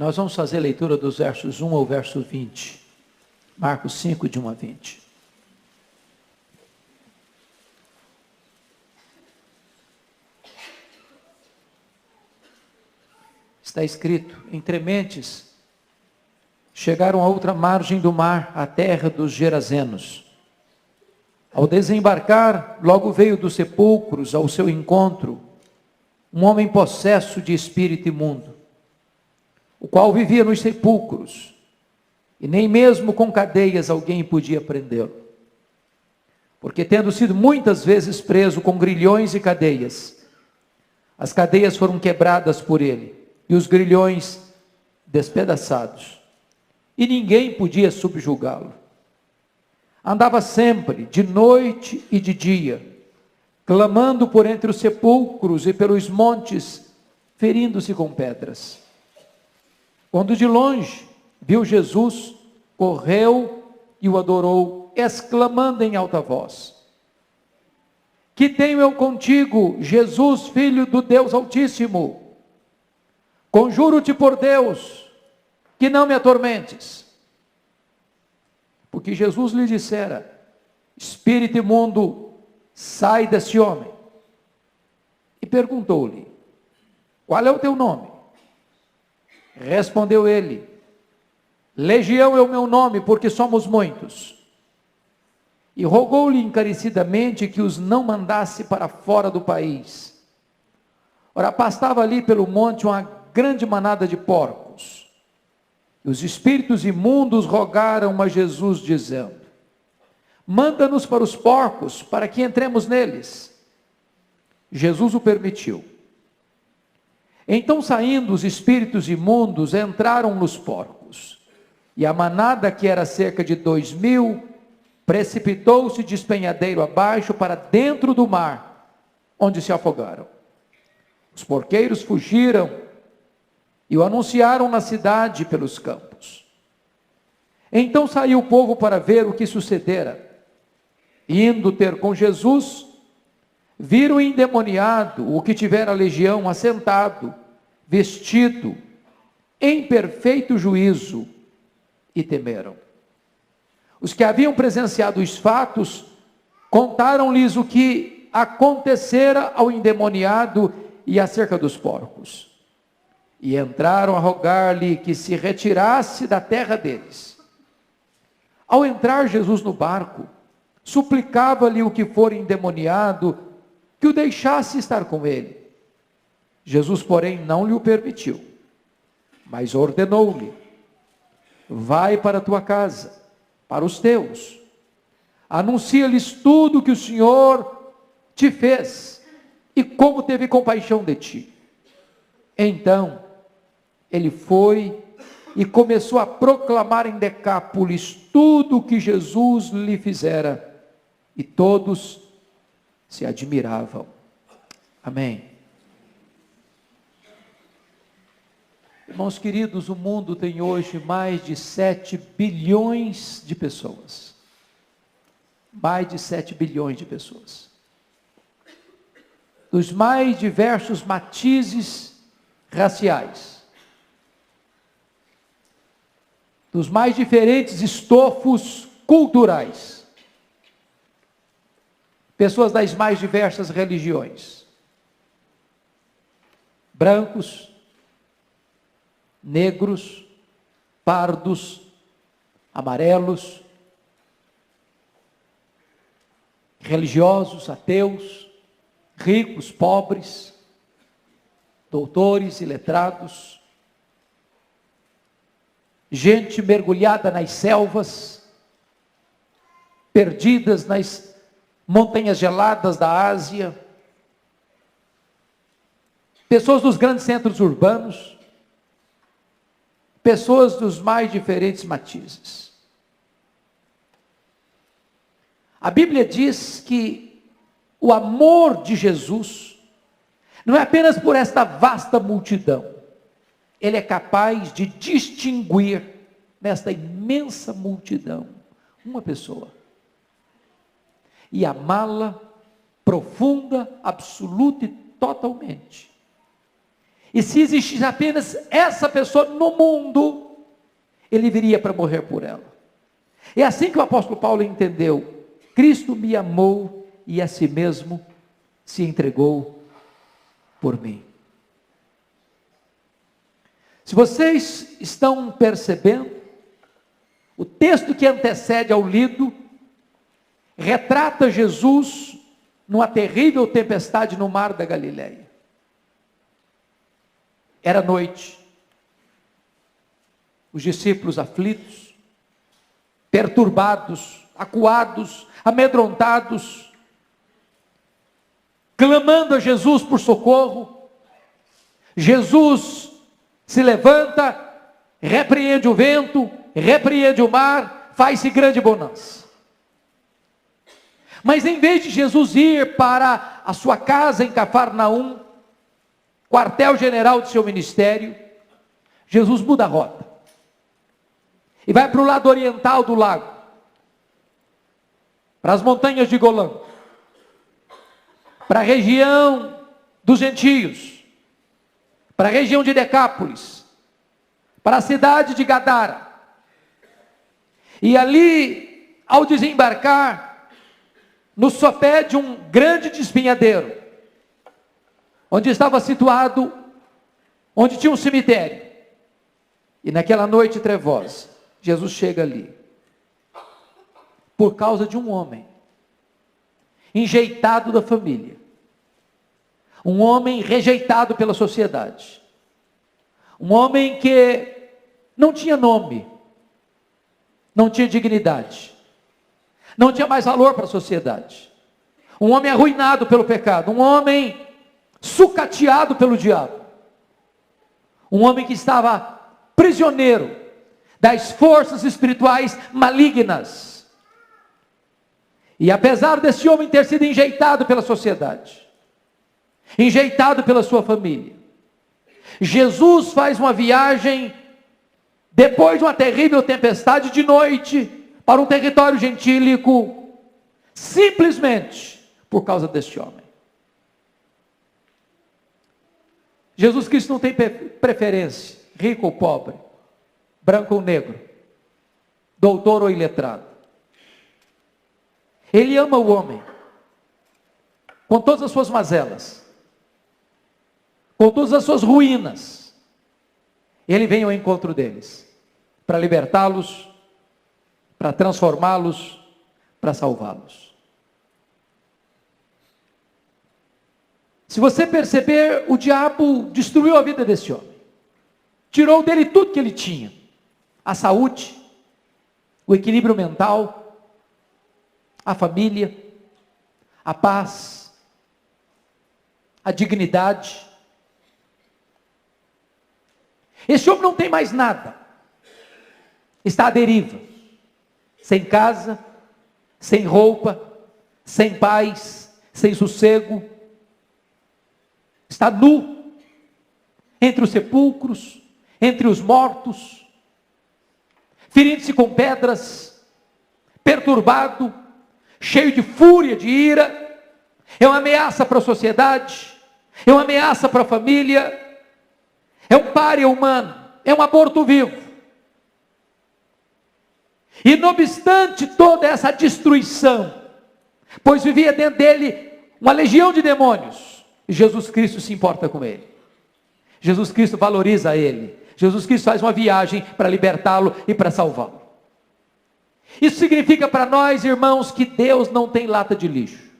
Nós vamos fazer a leitura dos versos 1 ao verso 20. Marcos 5, de 1 a 20. Está escrito: entre mentes, chegaram à outra margem do mar, à terra dos Gerazenos. Ao desembarcar, logo veio dos sepulcros ao seu encontro um homem possesso de espírito imundo, o qual vivia nos sepulcros, e nem mesmo com cadeias alguém podia prendê-lo. Porque tendo sido muitas vezes preso com grilhões e cadeias, as cadeias foram quebradas por ele, e os grilhões despedaçados, e ninguém podia subjugá-lo. Andava sempre, de noite e de dia, clamando por entre os sepulcros e pelos montes, ferindo-se com pedras. Quando de longe viu Jesus, correu e o adorou, exclamando em alta voz: que tenho eu contigo, Jesus, Filho do Deus Altíssimo? Conjuro-te por Deus, que não me atormentes. Porque Jesus lhe dissera: espírito imundo, sai desse homem. E perguntou-lhe: qual é o teu nome? Respondeu ele: Legião é o meu nome, porque somos muitos. E rogou-lhe encarecidamente que os não mandasse para fora do país. Ora, pastava ali pelo monte uma grande manada de porcos. E os espíritos imundos rogaram a Jesus, dizendo: manda-nos para os porcos, para que entremos neles. Jesus o permitiu. Então, saindo os espíritos imundos, entraram nos porcos. E a manada, que era cerca de 2.000, precipitou-se de despenhadeiro abaixo para dentro do mar, onde se afogaram. Os porqueiros fugiram e o anunciaram na cidade pelos campos. Então saiu o povo para ver o que sucedera. Indo ter com Jesus, viram o endemoniado, o que tivera a legião, assentado, vestido, em perfeito juízo, e temeram. Os que haviam presenciado os fatos, contaram-lhes o que acontecera ao endemoniado e acerca dos porcos. E entraram a rogar-lhe que se retirasse da terra deles. Ao entrar Jesus no barco, suplicava-lhe o que for endemoniado, que o deixasse estar com ele. Jesus, porém, não lhe o permitiu, mas ordenou-lhe: vai para a tua casa, para os teus, anuncia-lhes tudo o que o Senhor te fez, e como teve compaixão de ti. Então, ele foi e começou a proclamar em Decápolis tudo o que Jesus lhe fizera, e todos se admiravam. Amém. Irmãos queridos, o mundo tem hoje mais de 7 bilhões de pessoas. Mais de 7 bilhões de pessoas. Dos mais diversos matizes raciais. Dos mais diferentes estofos culturais. Pessoas das mais diversas religiões. Brancos, negros, pardos, amarelos, religiosos, ateus, ricos, pobres, doutores e letrados, gente mergulhada nas selvas, perdidas nas montanhas geladas da Ásia, pessoas dos grandes centros urbanos, pessoas dos mais diferentes matizes. A Bíblia diz que o amor de Jesus não é apenas por esta vasta multidão. Ele é capaz de distinguir nesta imensa multidão uma pessoa e amá-la profunda, absoluta e totalmente. E se existisse apenas essa pessoa no mundo, ele viria para morrer por ela. É assim que o apóstolo Paulo entendeu: Cristo me amou e a si mesmo se entregou por mim. Se vocês estão percebendo, o texto que antecede ao lido retrata Jesus numa terrível tempestade no mar da Galileia. Era noite, os discípulos aflitos, perturbados, acuados, amedrontados, clamando a Jesus por socorro. Jesus se levanta, repreende o vento, repreende o mar, faz-se grande bonança. Mas em vez de Jesus ir para a sua casa em Cafarnaum, quartel-general de seu ministério, Jesus muda a rota e vai para o lado oriental do lago, para as montanhas de Golã, para a região dos gentios, para a região de Decápolis, para a cidade de Gadara. E ali, ao desembarcar, no sopé de um grande despenhadeiro, onde estava situado, onde tinha um cemitério, e naquela noite trevosa, Jesus chega ali, por causa de um homem, enjeitado da família, um homem rejeitado pela sociedade, um homem que não tinha nome, não tinha dignidade, não tinha mais valor para a sociedade, um homem arruinado pelo pecado, um homem sucateado pelo diabo, um homem que estava prisioneiro das forças espirituais malignas. E apesar desse homem ter sido enjeitado pela sociedade, enjeitado pela sua família, Jesus faz uma viagem, depois de uma terrível tempestade, de noite, para um território gentílico, simplesmente por causa deste homem. Jesus Cristo não tem preferência, rico ou pobre, branco ou negro, doutor ou iletrado. Ele ama o homem, com todas as suas mazelas, com todas as suas ruínas. Ele vem ao encontro deles, para libertá-los, para transformá-los, para salvá-los. Se você perceber, o diabo destruiu a vida desse homem, tirou dele tudo que ele tinha: a saúde, o equilíbrio mental, a família, a paz, a dignidade. Esse homem não tem mais nada, está à deriva, sem casa, sem roupa, sem paz, sem sossego, está nu, entre os sepulcros, entre os mortos, ferindo-se com pedras, perturbado, cheio de fúria, de ira. É uma ameaça para a sociedade, é uma ameaça para a família, é um pária humano, é um aborto vivo. E não obstante toda essa destruição, pois vivia dentro dele uma legião de demônios, Jesus Cristo se importa com ele, Jesus Cristo valoriza ele, Jesus Cristo faz uma viagem para libertá-lo e para salvá-lo. Isso significa para nós, irmãos, que Deus não tem lata de lixo.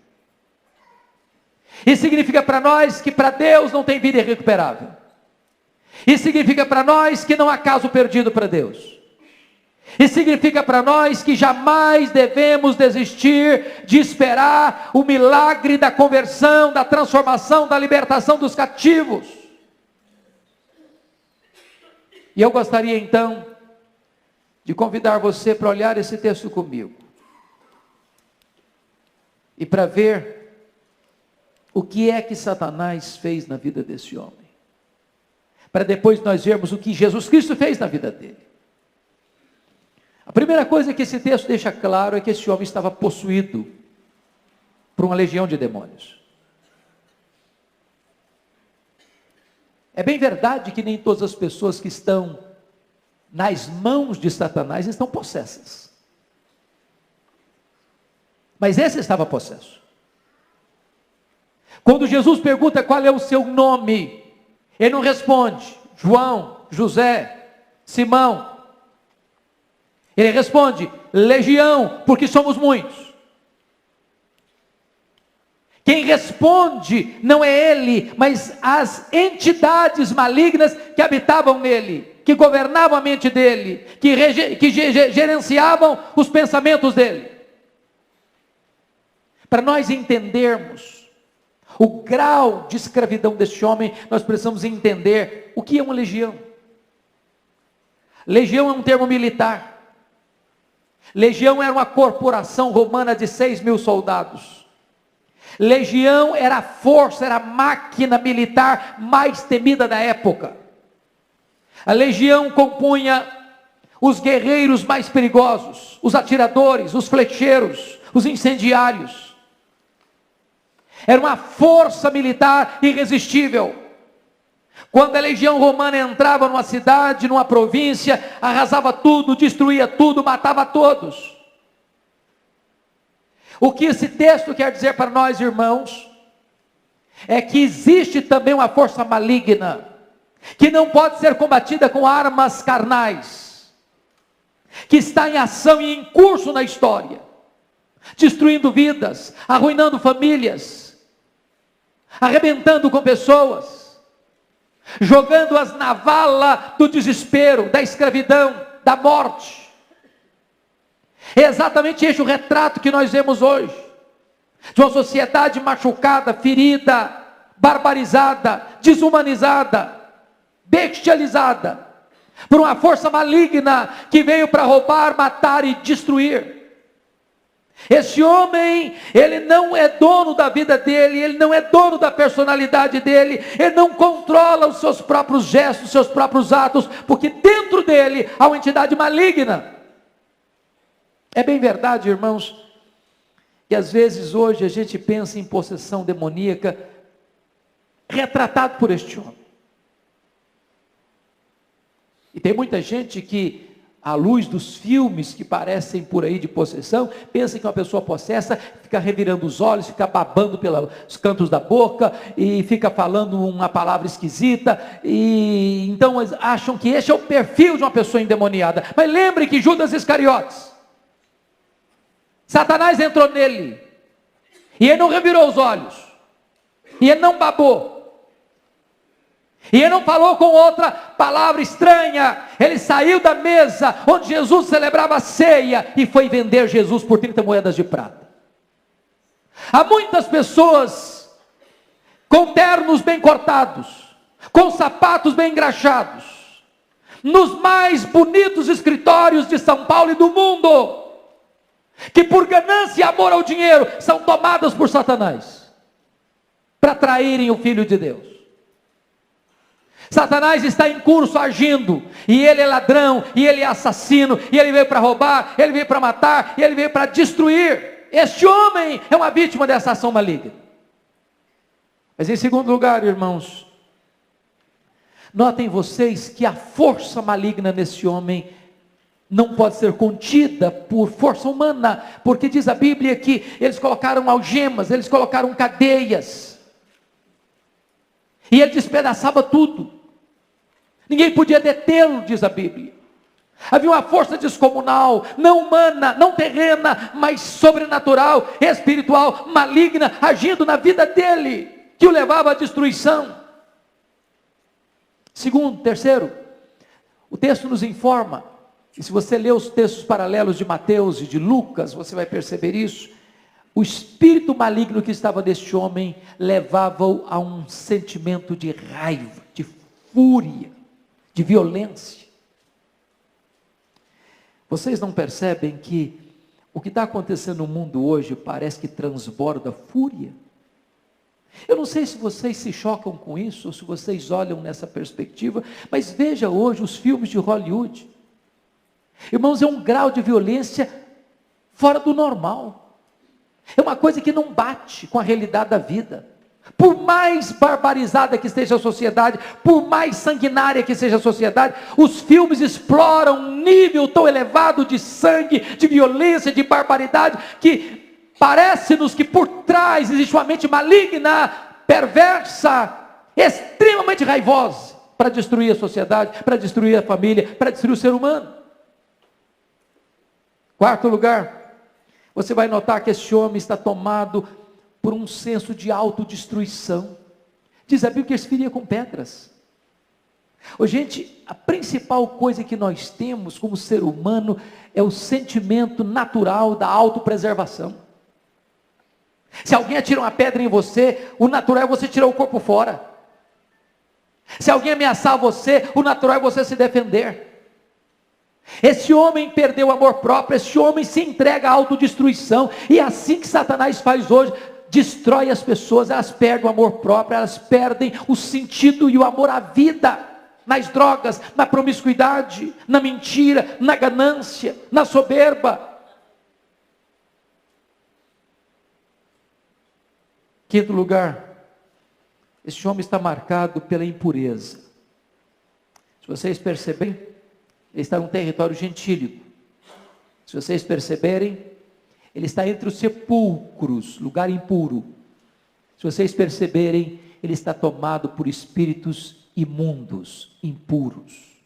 Isso significa para nós que para Deus não tem vida irrecuperável. Isso significa para nós que não há caso perdido para Deus. Isso significa para nós que jamais devemos desistir de esperar o milagre da conversão, da transformação, da libertação dos cativos. E eu gostaria então de convidar você para olhar esse texto comigo e para ver o que é que Satanás fez na vida desse homem, para depois nós vermos o que Jesus Cristo fez na vida dele. A primeira coisa que esse texto deixa claro é que esse homem estava possuído por uma legião de demônios. É bem verdade que nem todas as pessoas que estão nas mãos de Satanás estão possessas. Mas esse estava possesso. Quando Jesus pergunta qual é o seu nome, ele não responde João, José, Simão. Ele responde Legião, porque somos muitos. Quem responde não é ele, mas as entidades malignas que habitavam nele, que governavam a mente dele, que gerenciavam os pensamentos dele. Para nós entendermos o grau de escravidão deste homem, nós precisamos entender o que é uma legião. Legião é um termo militar. Legião era uma corporação romana de 6.000 soldados. Legião era a força, era a máquina militar mais temida da época. A legião compunha os guerreiros mais perigosos, os atiradores, os flecheiros, os incendiários. Era uma força militar irresistível. Quando a legião romana entrava numa cidade, numa província, arrasava tudo, destruía tudo, matava todos. O que esse texto quer dizer para nós, irmãos, é que existe também uma força maligna, que não pode ser combatida com armas carnais, que está em ação e em curso na história, destruindo vidas, arruinando famílias, arrebentando com pessoas, jogando-as na vala do desespero, da escravidão, da morte. É exatamente este o retrato que nós vemos hoje, de uma sociedade machucada, ferida, barbarizada, desumanizada, bestializada, por uma força maligna, que veio para roubar, matar e destruir. Esse homem, ele não é dono da vida dele, ele não é dono da personalidade dele, ele não controla os seus próprios gestos, os seus próprios atos, porque dentro dele há uma entidade maligna. É bem verdade, irmãos, que às vezes hoje a gente pensa em possessão demoníaca, retratado por este homem. E tem muita gente que, à luz dos filmes que parecem por aí de possessão, pensa que uma pessoa possessa fica revirando os olhos, fica babando pelos cantos da boca, e fica falando uma palavra esquisita, e então acham que esse é o perfil de uma pessoa endemoniada. Mas lembre que Judas Iscariotes, Satanás entrou nele, e ele não revirou os olhos, e ele não babou, e ele não falou com outra palavra estranha. Ele saiu da mesa onde Jesus celebrava a ceia e foi vender Jesus por 30 moedas de prata. Há muitas pessoas com ternos bem cortados, com sapatos bem engraxados, nos mais bonitos escritórios de São Paulo e do mundo, que por ganância e amor ao dinheiro são tomadas por Satanás, para traírem o Filho de Deus. Satanás está em curso agindo, e ele é ladrão, e ele é assassino, e ele veio para roubar, ele veio para matar, e ele veio para destruir. Este homem é uma vítima dessa ação maligna. Mas em segundo lugar, irmãos, notem vocês que a força maligna nesse homem não pode ser contida por força humana, porque diz a Bíblia que eles colocaram algemas, eles colocaram cadeias, e ele despedaçava tudo. Ninguém podia detê-lo, diz a Bíblia. Havia uma força descomunal, não humana, não terrena, mas sobrenatural, espiritual, maligna, agindo na vida dele, que o levava à destruição. Segundo, terceiro, o texto nos informa, e se você ler os textos paralelos de Mateus e de Lucas, você vai perceber isso. O espírito maligno que estava neste homem levava-o a um sentimento de raiva, de fúria, de violência. Vocês não percebem que o que está acontecendo no mundo hoje parece que transborda fúria? Eu não sei se vocês se chocam com isso, ou se vocês olham nessa perspectiva, mas veja hoje os filmes de Hollywood. Irmãos, é um grau de violência fora do normal. É uma coisa que não bate com a realidade da vida. Por mais barbarizada que esteja a sociedade, por mais sanguinária que seja a sociedade, os filmes exploram um nível tão elevado de sangue, de violência, de barbaridade, que parece-nos que por trás existe uma mente maligna, perversa, extremamente raivosa, para destruir a sociedade, para destruir a família, para destruir o ser humano. Quarto lugar, você vai notar que esse homem está tomado por um senso de autodestruição. Diz a Bíblia que ele se feria com pedras. Ô, gente, a principal coisa que nós temos como ser humano é o sentimento natural da autopreservação. Se alguém atira uma pedra em você, o natural é você tirar o corpo fora. Se alguém ameaçar você, o natural é você se defender. Esse homem perdeu o amor próprio, esse homem se entrega à autodestruição, e é assim que Satanás faz hoje. Destrói as pessoas, elas perdem o amor próprio, elas perdem o sentido e o amor à vida, nas drogas, na promiscuidade, na mentira, na ganância, na soberba. Quinto lugar, esse homem está marcado pela impureza. Se vocês perceberem, ele está num território gentílico. Se vocês perceberem, ele está entre os sepulcros, lugar impuro. Se vocês perceberem, ele está tomado por espíritos imundos, impuros.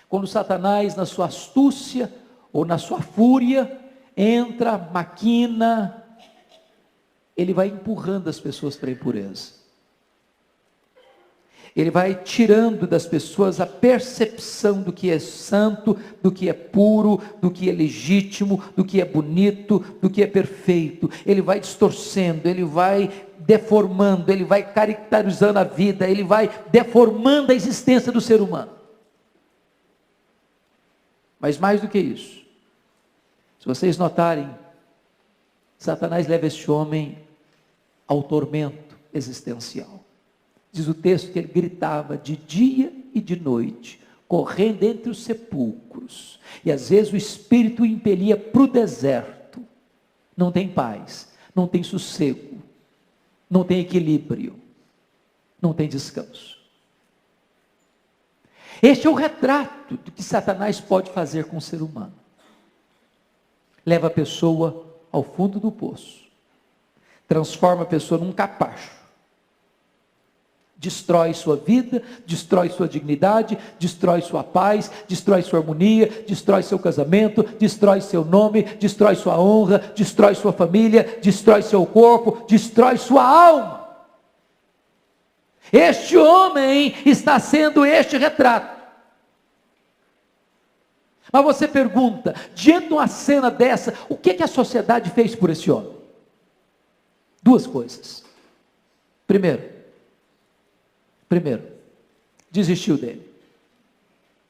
Quando Satanás, na sua astúcia ou na sua fúria, entra, maquina, ele vai empurrando as pessoas para a impureza. Ele vai tirando das pessoas a percepção do que é santo, do que é puro, do que é legítimo, do que é bonito, do que é perfeito. Ele vai distorcendo, ele vai deformando, ele vai caracterizando a vida, ele vai deformando a existência do ser humano. Mas mais do que isso, se vocês notarem, Satanás leva este homem ao tormento existencial. Diz o texto que ele gritava de dia e de noite, correndo entre os sepulcros, e às vezes o espírito o impelia para o deserto. Não tem paz, não tem sossego, não tem equilíbrio, não tem descanso. Este é o retrato do que Satanás pode fazer com o ser humano. Leva a pessoa ao fundo do poço, transforma a pessoa num capacho, destrói sua vida, destrói sua dignidade, destrói sua paz, destrói sua harmonia, destrói seu casamento, destrói seu nome, destrói sua honra, destrói sua família, destrói seu corpo, destrói sua alma. Este homem está sendo este retrato. Mas você pergunta, diante de uma cena dessa, o que a sociedade fez por esse homem? Duas coisas. Primeiro, desistiu dele.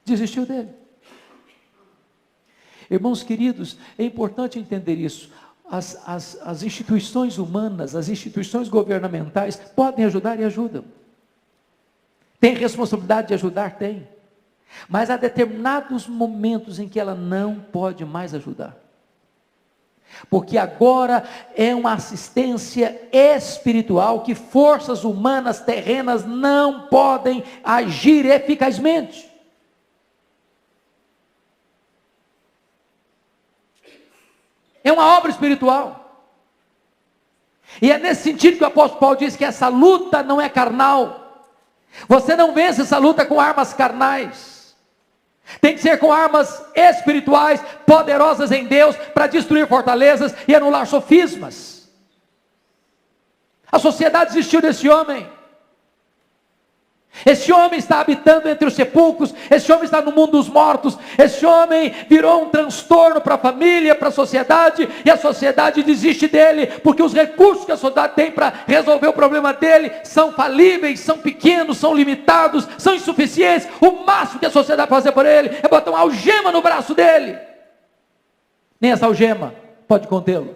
Desistiu dele. Irmãos queridos, é importante entender isso. As instituições humanas, as instituições governamentais podem ajudar e ajudam. Tem responsabilidade de ajudar? Tem. Mas há determinados momentos em que ela não pode mais ajudar. Porque agora é uma assistência espiritual que forças humanas terrenas não podem agir eficazmente. É uma obra espiritual. E é nesse sentido que o apóstolo Paulo diz que essa luta não é carnal. Você não vence essa luta com armas carnais. Tem que ser com armas espirituais, poderosas em Deus, para destruir fortalezas e anular sofismas. A sociedade desistiu desse homem. Esse homem está habitando entre os sepulcros, esse homem está no mundo dos mortos, esse homem virou um transtorno para a família, para a sociedade, e a sociedade desiste dele, porque os recursos que a sociedade tem para resolver o problema dele são falíveis, são pequenos, são limitados, são insuficientes. O máximo que a sociedade pode fazer por ele é botar uma algema no braço dele. Nem essa algema pode contê-lo.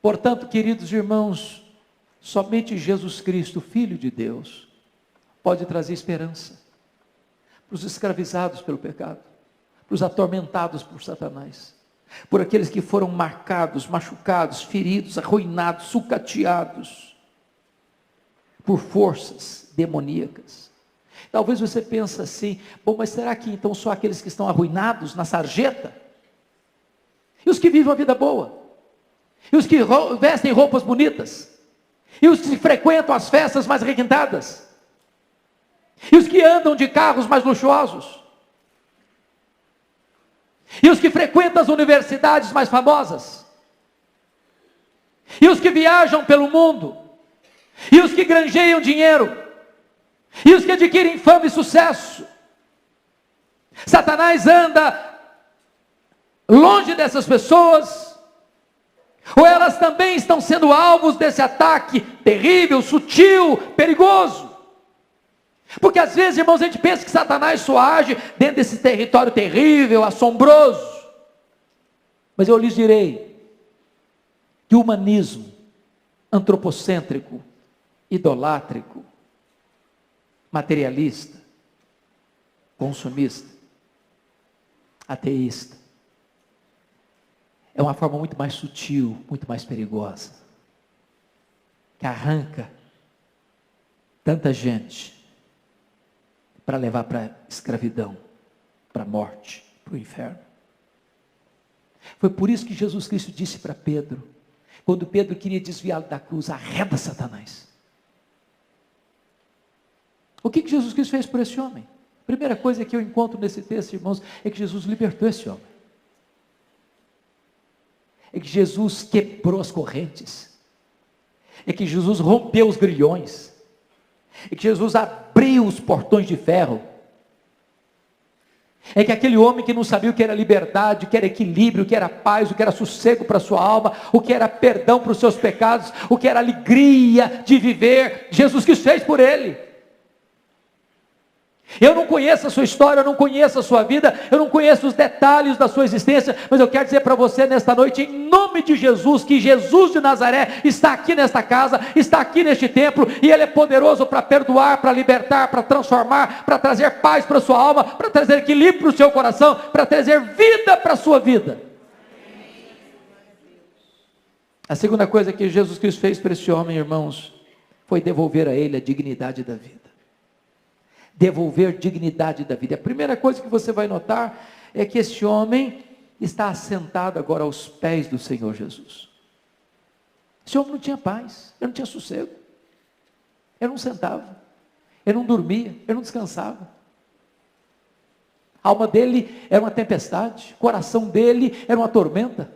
Portanto, queridos irmãos, somente Jesus Cristo, Filho de Deus, pode trazer esperança para os escravizados pelo pecado, para os atormentados por Satanás, por aqueles que foram marcados, machucados, feridos, arruinados, sucateados por forças demoníacas. Talvez você pense assim: bom, mas será que então só aqueles que estão arruinados na sarjeta? E os que vivem uma vida boa? E os que vestem roupas bonitas? E os que frequentam as festas mais requintadas? E os que andam de carros mais luxuosos? E os que frequentam as universidades mais famosas? E os que viajam pelo mundo? E os que granjeiam dinheiro? E os que adquirem fama e sucesso? Satanás anda longe dessas pessoas? Ou elas também estão sendo alvos desse ataque terrível, sutil, perigoso? Porque às vezes, irmãos, a gente pensa que Satanás só age dentro desse território terrível, assombroso. Mas eu lhes direi que o humanismo antropocêntrico, idolátrico, materialista, consumista, ateísta, é uma forma muito mais sutil, muito mais perigosa, que arranca tanta gente para levar para a escravidão, para a morte, para o inferno. Foi por isso que Jesus Cristo disse para Pedro, quando Pedro queria desviá-lo da cruz: arreda Satanás. O que Jesus Cristo fez por esse homem? A primeira coisa que eu encontro nesse texto, irmãos, é que Jesus libertou esse homem. É que Jesus quebrou as correntes. É que Jesus rompeu os grilhões. É que Jesus abriu os portões de ferro. É que aquele homem que não sabia o que era liberdade, o que era equilíbrio, o que era paz, o que era sossego para a sua alma, o que era perdão para os seus pecados, o que era alegria de viver, Jesus Cristo fez por ele. Eu não conheço a sua história, eu não conheço a sua vida, eu não conheço os detalhes da sua existência, mas eu quero dizer para você nesta noite, em nome de Jesus, que Jesus de Nazaré está aqui nesta casa, está aqui neste templo, e Ele é poderoso para perdoar, para libertar, para transformar, para trazer paz para a sua alma, para trazer equilíbrio para o seu coração, para trazer vida para a sua vida. A segunda coisa que Jesus Cristo fez para esse homem, irmãos, foi devolver a ele a dignidade da vida. Devolver dignidade da vida. A primeira coisa que você vai notar é que esse homem está assentado agora aos pés do Senhor Jesus. Esse homem não tinha paz, ele não tinha sossego, ele não sentava, ele não dormia, ele não descansava. A alma dele era uma tempestade, o coração dele era uma tormenta.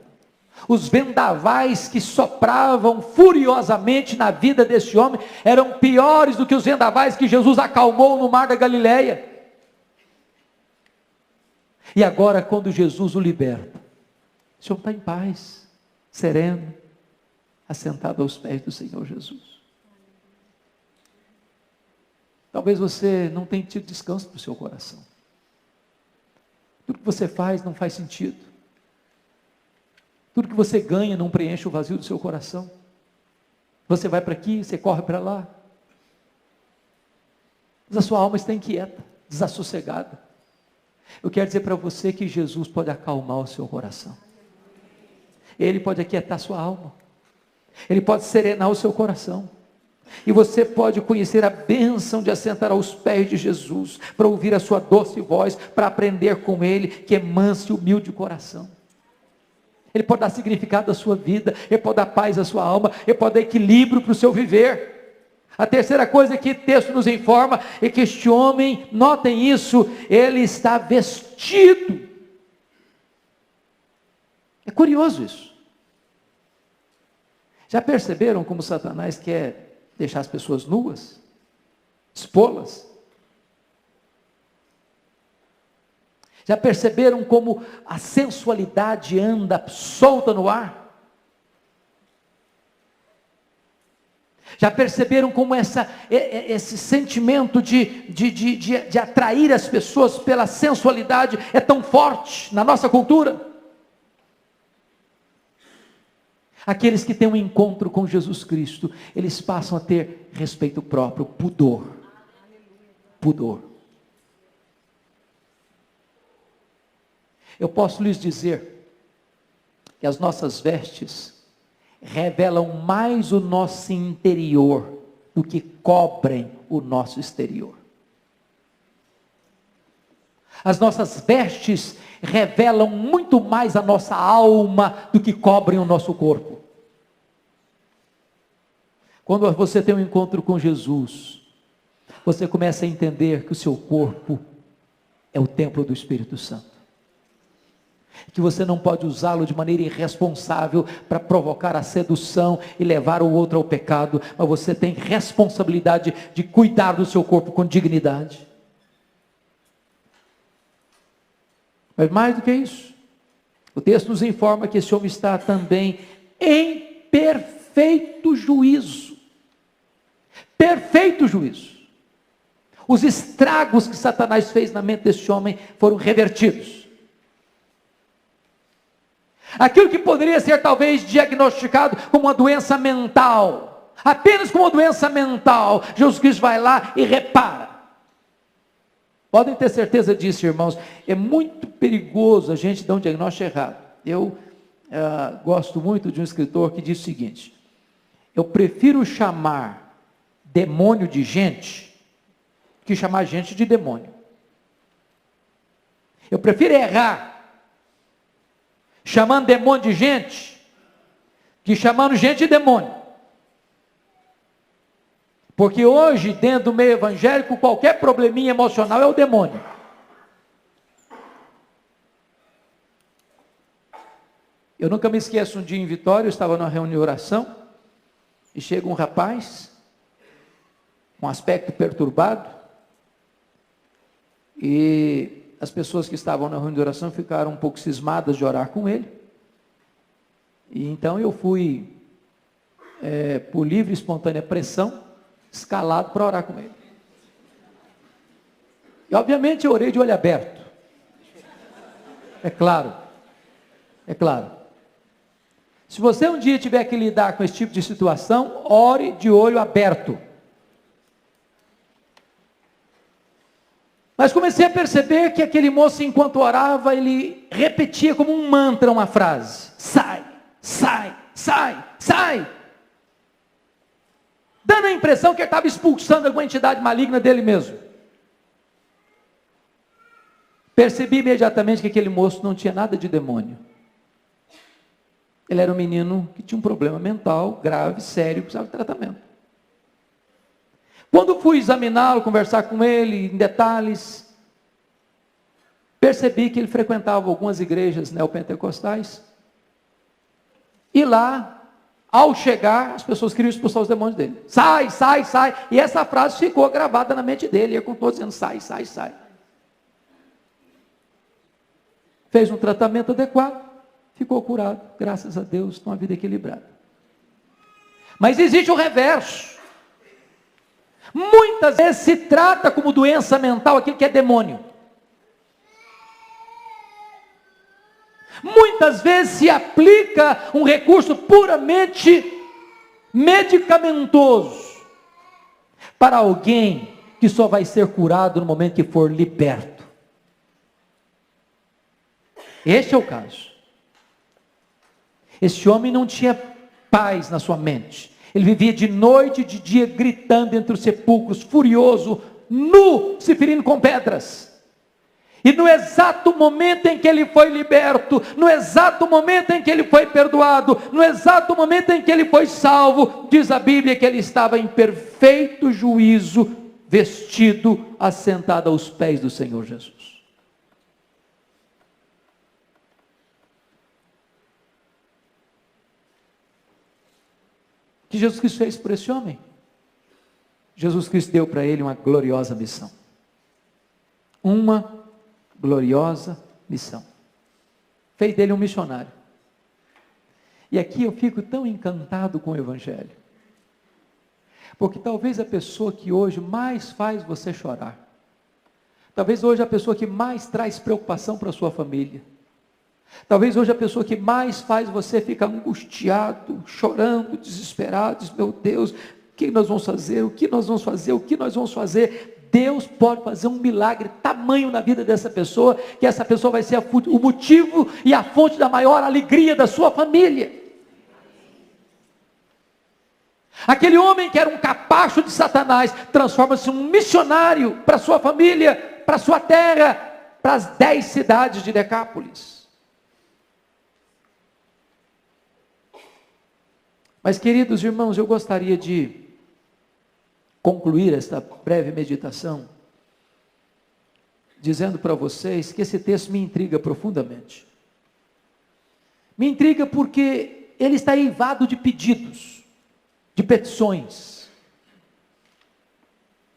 Os vendavais que sopravam furiosamente na vida desse homem eram piores do que os vendavais que Jesus acalmou no mar da Galileia. E agora, quando Jesus o liberta, esse homem está em paz, sereno, assentado aos pés do Senhor Jesus. Talvez você não tenha tido descanso para o seu coração. Tudo que você faz não faz sentido. Tudo que você ganha não preenche o vazio do seu coração. Você vai para aqui, você corre para lá. Mas a sua alma está inquieta, desassossegada. Eu quero dizer para você que Jesus pode acalmar o seu coração. Ele pode aquietar a sua alma. Ele pode serenar o seu coração. E você pode conhecer a bênção de assentar aos pés de Jesus, para ouvir a sua doce voz, para aprender com Ele, que é manso e humilde de coração. Ele pode dar significado à sua vida, Ele pode dar paz à sua alma, Ele pode dar equilíbrio para o seu viver. A terceira coisa que o texto nos informa é que este homem, notem isso, ele está vestido. É curioso isso. Já perceberam como Satanás quer deixar as pessoas nuas? Expô-las? Já perceberam como a sensualidade anda solta no ar? Já perceberam como esse sentimento de atrair as pessoas pela sensualidade é tão forte na nossa cultura? Aqueles que têm um encontro com Jesus Cristo, eles passam a ter respeito próprio, pudor. Pudor. Eu posso lhes dizer que as nossas vestes revelam mais o nosso interior do que cobrem o nosso exterior. As nossas vestes revelam muito mais a nossa alma do que cobrem o nosso corpo. Quando você tem um encontro com Jesus, você começa a entender que o seu corpo é o templo do Espírito Santo. Que você não pode usá-lo de maneira irresponsável para provocar a sedução e levar o outro ao pecado, mas você tem responsabilidade de cuidar do seu corpo com dignidade. Mas mais do que isso, o texto nos informa que esse homem está também em perfeito juízo. Perfeito juízo. Os estragos que Satanás fez na mente desse homem foram revertidos. Aquilo que poderia ser talvez diagnosticado como uma doença mental, apenas como uma doença mental, Jesus Cristo vai lá e repara. Podem ter certeza disso, irmãos. É muito perigoso a gente dar um diagnóstico errado. Eu gosto muito de um escritor que diz o seguinte: eu prefiro chamar demônio de gente que chamar gente de demônio. Eu prefiro errar chamando demônio de gente que chamando gente de demônio. Porque hoje, dentro do meio evangélico, qualquer probleminha emocional é o demônio. Eu nunca me esqueço, um dia em Vitória, eu estava numa reunião de oração, e chega um rapaz, com aspecto perturbado, e as pessoas que estavam na reunião de oração ficaram um pouco cismadas de orar com ele, e então eu fui, por livre e espontânea pressão, escalado para orar com ele. E obviamente eu orei de olho aberto. É claro. Se você um dia tiver que lidar com esse tipo de situação, ore de olho aberto. Mas comecei a perceber que aquele moço, enquanto orava, ele repetia como um mantra uma frase: sai, sai, sai, sai. Dando a impressão que ele estava expulsando alguma entidade maligna dele mesmo. Percebi imediatamente que aquele moço não tinha nada de demônio. Ele era um menino que tinha um problema mental grave, sério, precisava de tratamento. Quando fui examiná-lo, conversar com ele em detalhes, percebi que ele frequentava algumas igrejas neopentecostais, e lá, ao chegar, as pessoas queriam expulsar os demônios dele. Sai, sai, sai. E essa frase ficou gravada na mente dele. Ele continuou dizendo: sai, sai, sai. Fez um tratamento adequado, ficou curado. Graças a Deus, com uma vida equilibrada. Mas existe o reverso. Muitas vezes se trata como doença mental aquilo que é demônio. Muitas vezes se aplica um recurso puramente medicamentoso para alguém que só vai ser curado no momento que for liberto. Este é o caso. Esse homem não tinha paz na sua mente. Ele vivia de noite e de dia gritando entre os sepulcros, furioso, nu, se ferindo com pedras. E no exato momento em que ele foi liberto, no exato momento em que ele foi perdoado, no exato momento em que ele foi salvo, diz a Bíblia que ele estava em perfeito juízo, vestido, assentado aos pés do Senhor Jesus. O que Jesus Cristo fez por esse homem? Jesus Cristo deu para ele uma gloriosa missão. Uma gloriosa missão. Fez dele um missionário. E aqui eu fico tão encantado com o Evangelho. Porque talvez a pessoa que hoje mais faz você chorar, talvez hoje a pessoa que mais traz preocupação para a sua família, talvez hoje a pessoa que mais faz você ficar angustiado, chorando, desesperado, diz: meu Deus, o que nós vamos fazer? O que nós vamos fazer? O que nós vamos fazer? Deus pode fazer um milagre tamanho na vida dessa pessoa, que essa pessoa vai ser o motivo e a fonte da maior alegria da sua família. Aquele homem que era um capacho de Satanás, transforma-se em um missionário para sua família, para sua terra, para as 10 cidades de Decápolis. Mas, queridos irmãos, eu gostaria de concluir esta breve meditação dizendo para vocês que esse texto me intriga profundamente. Me intriga porque ele está eivado de pedidos, de petições.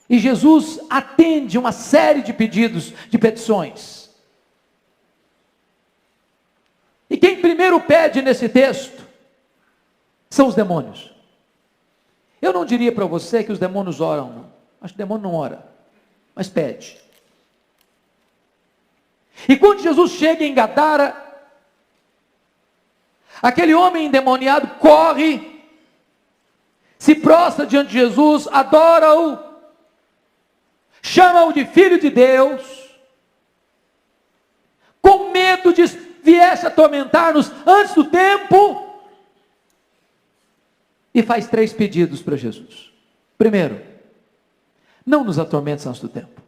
E Jesus atende uma série de pedidos, de petições. E quem primeiro pede nesse texto são os demônios. Eu não diria para você que os demônios oram, não. Acho que o demônio não ora, mas pede. E quando Jesus chega em Gadara, aquele homem endemoniado corre, se prostra diante de Jesus, adora-o, chama-o de Filho de Deus, com medo de viesse atormentar-nos antes do tempo, e faz 3 pedidos para Jesus. Primeiro, não nos atormentes antes do tempo.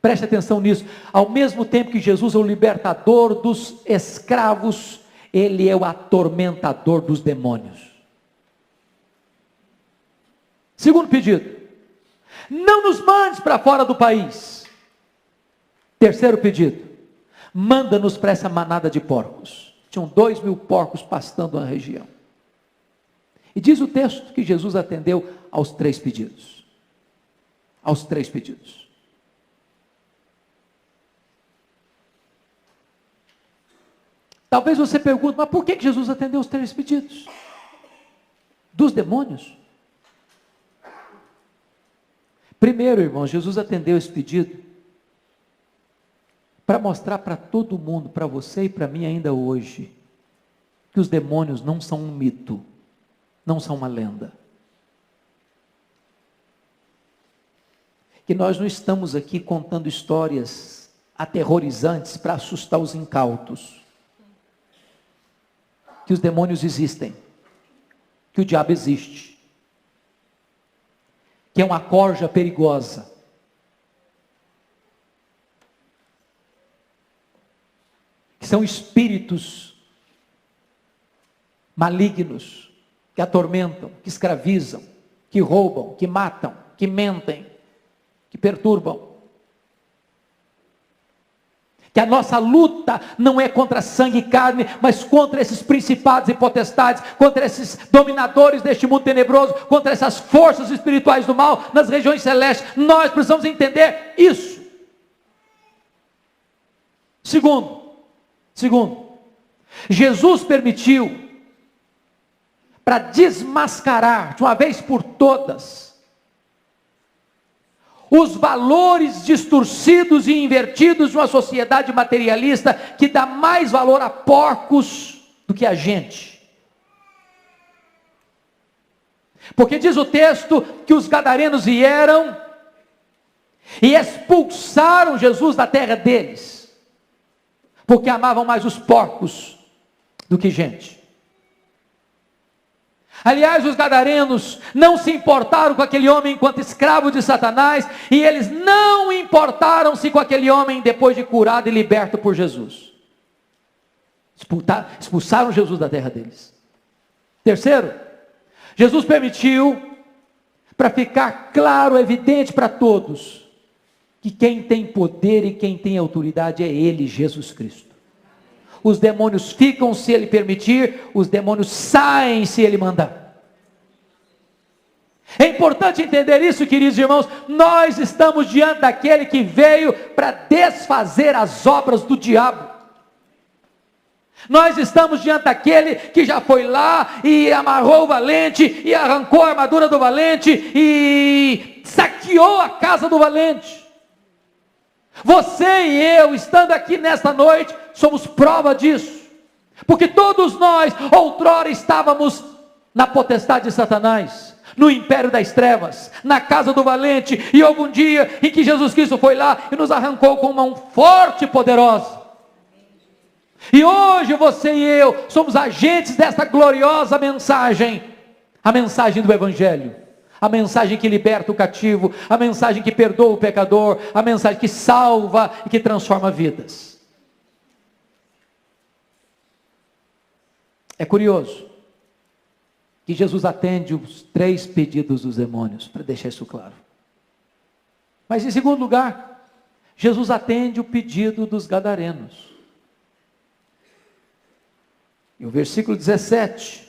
Preste atenção nisso. Ao mesmo tempo que Jesus é o libertador dos escravos, Ele é o atormentador dos demônios. Segundo pedido, não nos mandes para fora do país. Terceiro pedido, manda-nos para essa manada de porcos. Tinham 2.000 porcos pastando na região. E diz o texto que Jesus atendeu aos 3 pedidos. Aos 3 pedidos. Talvez você pergunte, mas por que Jesus atendeu os 3 pedidos? Dos demônios? Primeiro, irmãos, Jesus atendeu esse pedido para mostrar para todo mundo, para você e para mim ainda hoje, que os demônios não são um mito, não são uma lenda. Que nós não estamos aqui contando histórias aterrorizantes para assustar os incautos. Que os demônios existem, que o diabo existe, que é uma corja perigosa, que são espíritos malignos, que atormentam, que escravizam, que roubam, que matam, que mentem, que perturbam. Que a nossa luta não é contra sangue e carne, mas contra esses principados e potestades, contra esses dominadores deste mundo tenebroso, contra essas forças espirituais do mal nas regiões celestes. Nós precisamos entender isso. Segundo, Jesus permitiu, para desmascarar de uma vez por todas os valores distorcidos e invertidos de uma sociedade materialista que dá mais valor a porcos do que a gente. Porque diz o texto que os gadarenos vieram e expulsaram Jesus da terra deles, porque amavam mais os porcos do que gente. Aliás, os gadarenos não se importaram com aquele homem enquanto escravo de Satanás, e eles não importaram-se com aquele homem depois de curado e liberto por Jesus. Expulsaram Jesus da terra deles. Terceiro, Jesus permitiu, para ficar claro, evidente para todos, que quem tem poder e quem tem autoridade é Ele, Jesus Cristo. Os demônios ficam se Ele permitir, os demônios saem se Ele mandar. É importante entender isso, queridos irmãos. Nós estamos diante daquele que veio para desfazer as obras do diabo. Nós estamos diante daquele que já foi lá e amarrou o valente, e arrancou a armadura do valente, e saqueou a casa do valente. Você e eu, estando aqui nesta noite, somos prova disso, porque todos nós outrora estávamos na potestade de Satanás, no império das trevas, na casa do valente, e houve um dia em que Jesus Cristo foi lá e nos arrancou com uma mão forte e poderosa. E hoje você e eu somos agentes desta gloriosa mensagem, a mensagem do Evangelho, a mensagem que liberta o cativo, a mensagem que perdoa o pecador, a mensagem que salva e que transforma vidas. É curioso que Jesus atende os 3 pedidos dos demônios, para deixar isso claro. Mas em segundo lugar, Jesus atende o pedido dos gadarenos. E o versículo 17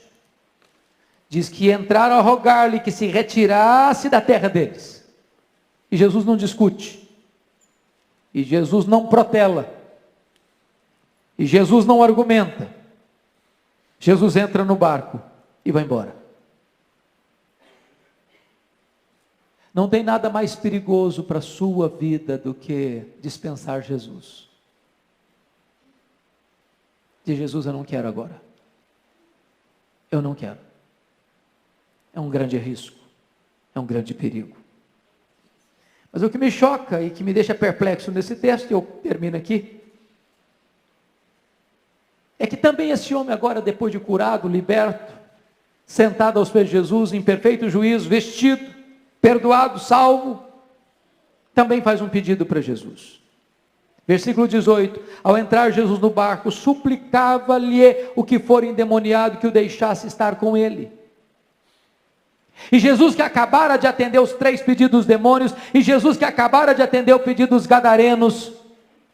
diz que entraram a rogar-lhe que se retirasse da terra deles. E Jesus não discute. E Jesus não protela. E Jesus não argumenta. Jesus entra no barco e vai embora. Não tem nada mais perigoso para a sua vida do que dispensar Jesus. De Jesus eu não quero agora. Eu não quero. É um grande risco. É um grande perigo. Mas o que me choca e que me deixa perplexo nesse texto, e eu termino aqui, é que também esse homem agora, depois de curado, liberto, sentado aos pés de Jesus, em perfeito juízo, vestido, perdoado, salvo, também faz um pedido para Jesus. Versículo 18, ao entrar Jesus no barco, suplicava-lhe o que for endemoniado que o deixasse estar com ele. E Jesus que acabara de atender os 3 pedidos dos demônios, e Jesus que acabara de atender o pedido dos gadarenos,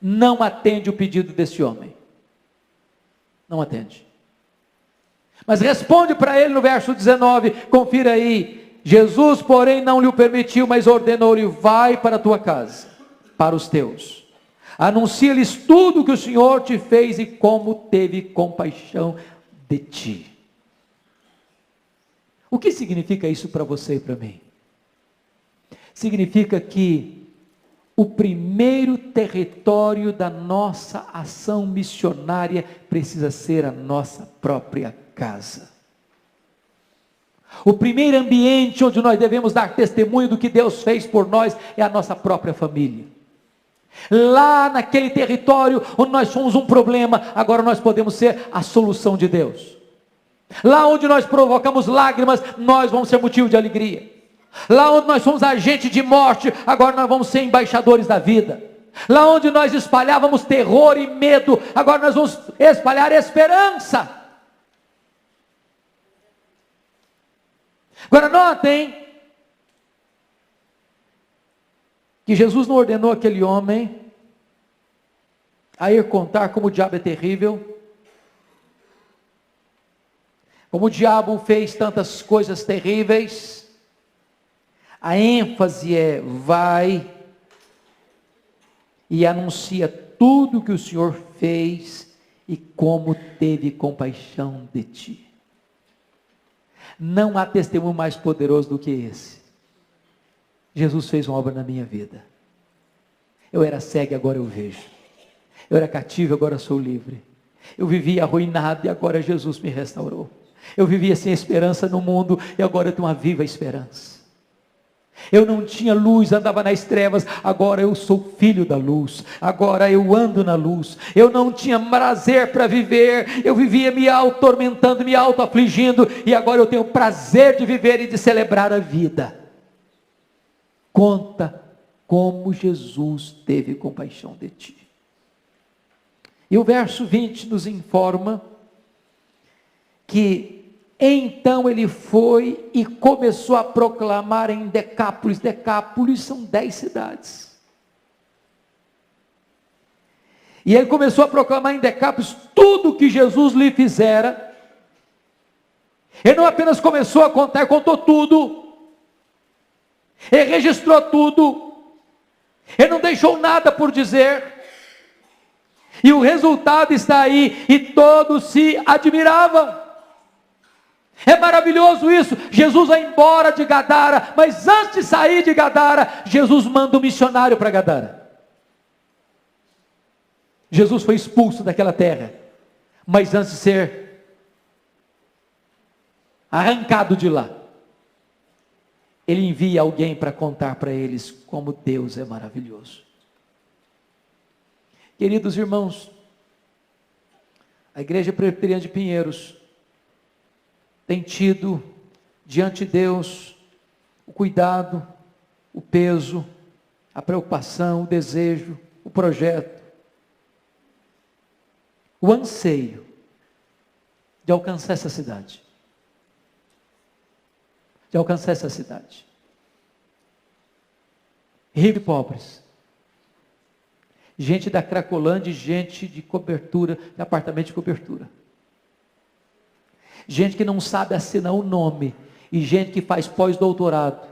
não atende o pedido desse homem. Não atende. Mas responde para ele no verso 19, confira aí, Jesus porém não lhe o permitiu, mas ordenou-lhe, vai para a tua casa, para os teus. Anuncia-lhes tudo o que o Senhor te fez e como teve compaixão de ti. O que significa isso para você e para mim? Significa que o primeiro território da nossa ação missionária precisa ser a nossa própria casa. O primeiro ambiente onde nós devemos dar testemunho do que Deus fez por nós é a nossa própria família. Lá naquele território onde nós somos um problema, agora nós podemos ser a solução de Deus. Lá onde nós provocamos lágrimas, nós vamos ser motivo de alegria. Lá onde nós somos agente de morte, agora nós vamos ser embaixadores da vida. Lá onde nós espalhávamos terror e medo, agora nós vamos espalhar esperança. Agora notem que Jesus não ordenou aquele homem a ir contar como o diabo é terrível, como o diabo fez tantas coisas terríveis. A ênfase é, vai e anuncia tudo que o Senhor fez e como teve compaixão de ti. Não há testemunho mais poderoso do que esse. Jesus fez uma obra na minha vida. Eu era cego e agora eu vejo. Eu era cativo e agora sou livre. Eu vivia arruinado e agora Jesus me restaurou. Eu vivia sem esperança no mundo e agora eu tenho uma viva esperança. Eu não tinha luz, andava nas trevas, agora eu sou filho da luz, agora eu ando na luz. Eu não tinha prazer para viver, eu vivia me auto-tormentando, me auto-afligindo, e agora eu tenho prazer de viver e de celebrar a vida. Conta como Jesus teve compaixão de ti. E o verso 20 nos informa que então ele foi e começou a proclamar em Decápolis. Decápolis são 10 cidades. E ele começou a proclamar em Decápolis tudo o que Jesus lhe fizera. Ele não apenas começou a contar, contou tudo. Ele registrou tudo. Ele não deixou nada por dizer. E o resultado está aí, e todos se admiravam. É maravilhoso isso. Jesus vai embora de Gadara, mas antes de sair de Gadara, Jesus manda um missionário para Gadara. Jesus foi expulso daquela terra, mas antes de ser arrancado de lá, Ele envia alguém para contar para eles como Deus é maravilhoso. Queridos irmãos, a Igreja Presbiteriana de Pinheiros tem tido diante de Deus o cuidado, o peso, a preocupação, o desejo, o projeto, o anseio de alcançar essa cidade. De alcançar essa cidade. Ricos e pobres. Gente da Cracolândia e gente de cobertura, de apartamento de cobertura. Gente que não sabe assinar o nome. E gente que faz pós-doutorado.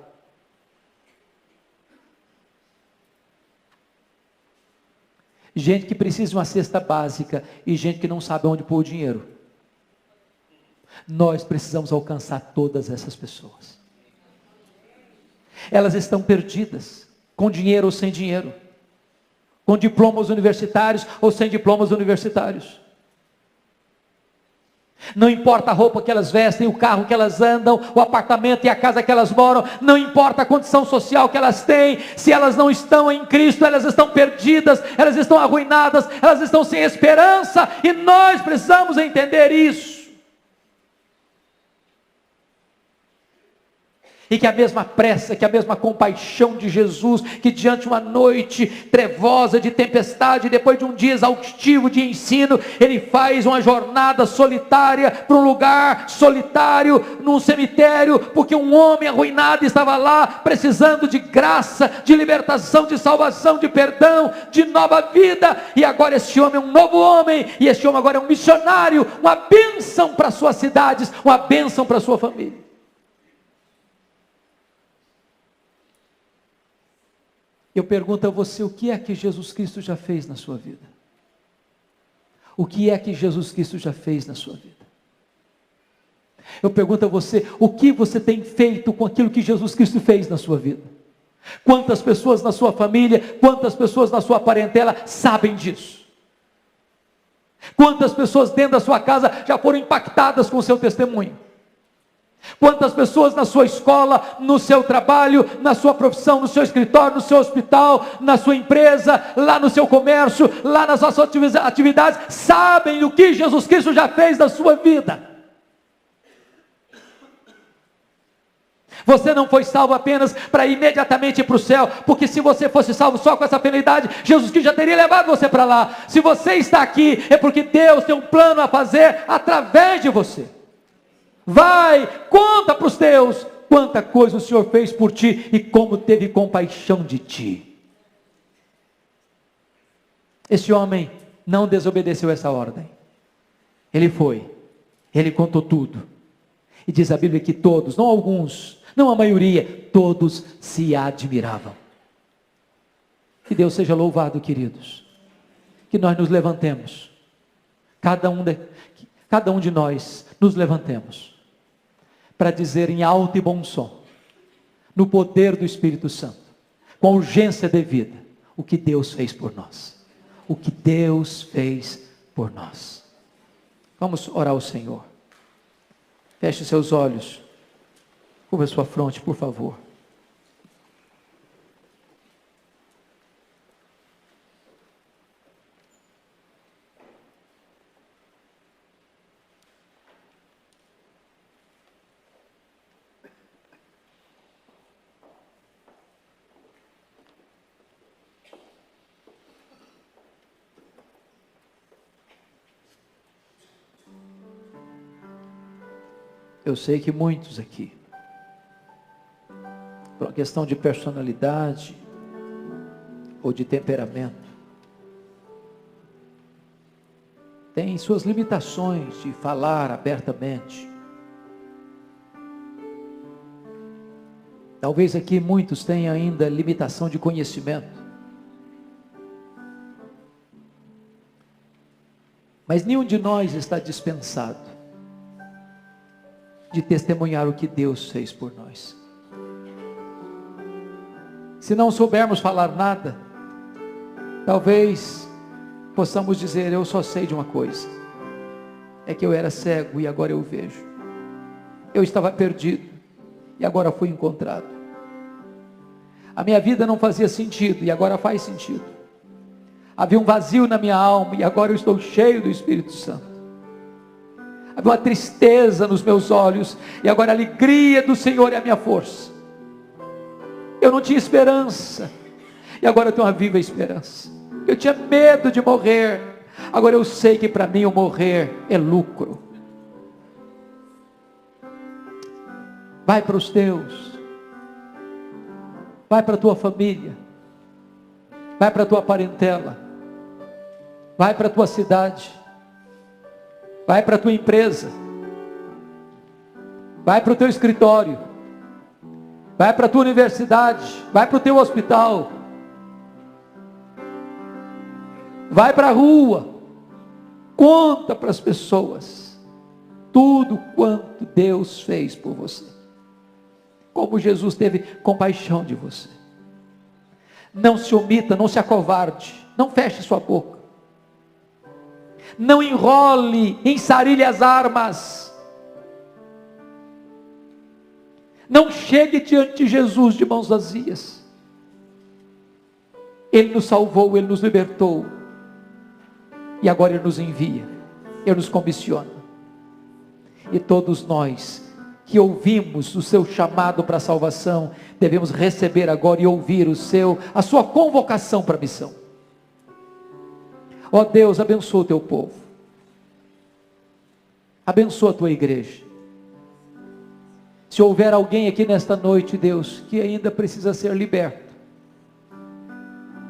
Gente que precisa de uma cesta básica. E gente que não sabe onde pôr o dinheiro. Nós precisamos alcançar todas essas pessoas. Elas estão perdidas, com dinheiro ou sem dinheiro, com diplomas universitários ou sem diplomas universitários. Não importa a roupa que elas vestem, o carro que elas andam, o apartamento e a casa que elas moram, não importa a condição social que elas têm, se elas não estão em Cristo, elas estão perdidas, elas estão arruinadas, elas estão sem esperança, e nós precisamos entender isso. E que a mesma pressa, que a mesma compaixão de Jesus, que diante de uma noite trevosa de tempestade, depois de um dia exaustivo de ensino, ele faz uma jornada solitária para um lugar solitário, num cemitério, porque um homem arruinado estava lá, precisando de graça, de libertação, de salvação, de perdão, de nova vida, e agora esse homem é um novo homem, e esse homem agora é um missionário, uma bênção para suas cidades, uma bênção para sua família. Eu pergunto a você, o que é que Jesus Cristo já fez na sua vida? O que é que Jesus Cristo já fez na sua vida? Eu pergunto a você, o que você tem feito com aquilo que Jesus Cristo fez na sua vida? Quantas pessoas na sua família, quantas pessoas na sua parentela sabem disso? Quantas pessoas dentro da sua casa já foram impactadas com o seu testemunho? Quantas pessoas na sua escola, no seu trabalho, na sua profissão, no seu escritório, no seu hospital, na sua empresa, lá no seu comércio, lá nas suas atividades, sabem o que Jesus Cristo já fez na sua vida? Você não foi salvo apenas para ir imediatamente para o céu, porque se você fosse salvo só com essa penalidade, Jesus Cristo já teria levado você para lá. Se você está aqui, é porque Deus tem um plano a fazer através de você. Vai, conta para os teus, quanta coisa o Senhor fez por ti, e como teve compaixão de ti. Esse homem não desobedeceu essa ordem. Ele foi, ele contou tudo, e diz a Bíblia que todos, não alguns, não a maioria, todos se admiravam. Que Deus seja louvado, queridos, que nós nos levantemos, cada um de nós nos levantemos, para dizer em alto e bom som, no poder do Espírito Santo, com a urgência devida, o que Deus fez por nós. O que Deus fez por nós. Vamos orar ao Senhor. Feche seus olhos. Curva sua fronte, por favor. Eu sei que muitos aqui, por uma questão de personalidade ou de temperamento, têm suas limitações de falar abertamente. Talvez aqui muitos tenham ainda limitação de conhecimento. Mas nenhum de nós está dispensado de testemunhar o que Deus fez por nós. Se não soubermos falar nada, talvez possamos dizer: eu só sei de uma coisa, é que eu era cego e agora eu vejo. Eu estava perdido e agora fui encontrado. A minha vida não fazia sentido e agora faz sentido. Havia um vazio na minha alma e agora eu estou cheio do Espírito Santo. Havia uma tristeza nos meus olhos e agora a alegria do Senhor é a minha força. Eu não tinha esperança e agora eu tenho uma viva esperança. Eu tinha medo de morrer, agora eu sei que para mim o morrer é lucro. Vai para os teus, vai para a tua família, vai para a tua parentela, vai para a tua cidade, vai para a tua empresa, vai para o teu escritório, vai para a tua universidade, vai para o teu hospital, vai para a rua, conta para as pessoas tudo quanto Deus fez por você, como Jesus teve compaixão de você. Não se omita, não se acovarde, não feche sua boca, não enrole, ensarilhe as armas, não chegue diante de Jesus de mãos vazias. Ele nos salvou, Ele nos libertou, e agora Ele nos envia, Ele nos comissiona, e todos nós que ouvimos o seu chamado para a salvação, devemos receber agora e ouvir a sua convocação para a missão. Ó Deus, abençoa o teu povo, abençoa a tua igreja. Se houver alguém aqui nesta noite, Deus, que ainda precisa ser liberto,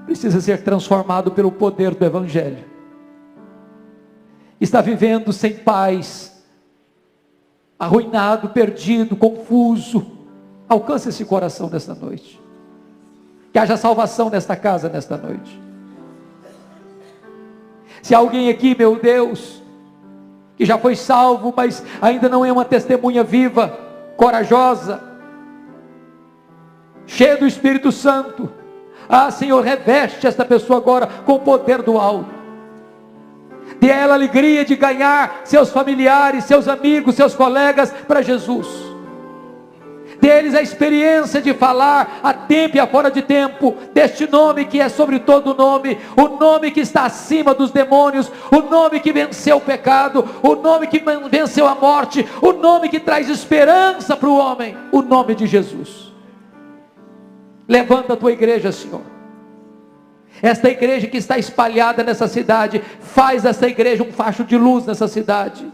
precisa ser transformado pelo poder do Evangelho, está vivendo sem paz, arruinado, perdido, confuso, alcance esse coração nesta noite, que haja salvação nesta casa nesta noite. Se há alguém aqui, meu Deus, que já foi salvo, mas ainda não é uma testemunha viva, corajosa, cheia do Espírito Santo, Senhor, reveste esta pessoa agora com o poder do alto. Dê a ela a alegria de ganhar seus familiares, seus amigos, seus colegas para Jesus. Dê-lhes a experiência de falar a tempo e a fora de tempo deste nome que é sobre todo nome, o nome que está acima dos demônios, o nome que venceu o pecado, o nome que venceu a morte, o nome que traz esperança para o homem, o nome de Jesus. Levanta a tua igreja, Senhor. Esta igreja que está espalhada nessa cidade, faz desta igreja um facho de luz nessa cidade,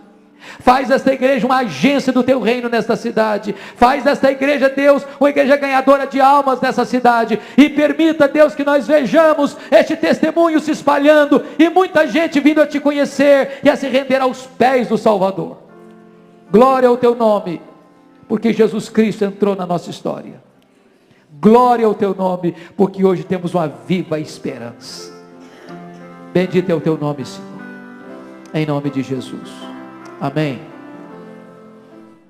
faz desta igreja uma agência do teu reino nesta cidade, faz desta igreja, Deus, uma igreja ganhadora de almas nessa cidade, e permita, Deus, que nós vejamos este testemunho se espalhando, e muita gente vindo a te conhecer, e a se render aos pés do Salvador. Glória ao teu nome, porque Jesus Cristo entrou na nossa história. Glória ao teu nome, porque hoje temos uma viva esperança. Bendito é o teu nome, Senhor, em nome de Jesus, amém.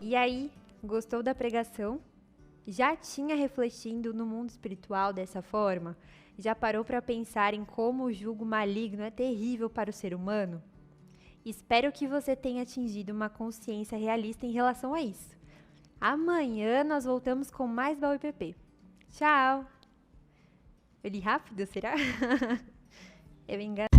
E aí, gostou da pregação? Já tinha refletindo no mundo espiritual dessa forma? Já parou para pensar em como o jugo maligno é terrível para o ser humano? Espero que você tenha atingido uma consciência realista em relação a isso. Amanhã nós voltamos com mais Baú IPP. Tchau! Eu li rápido, será? Eu me enganei.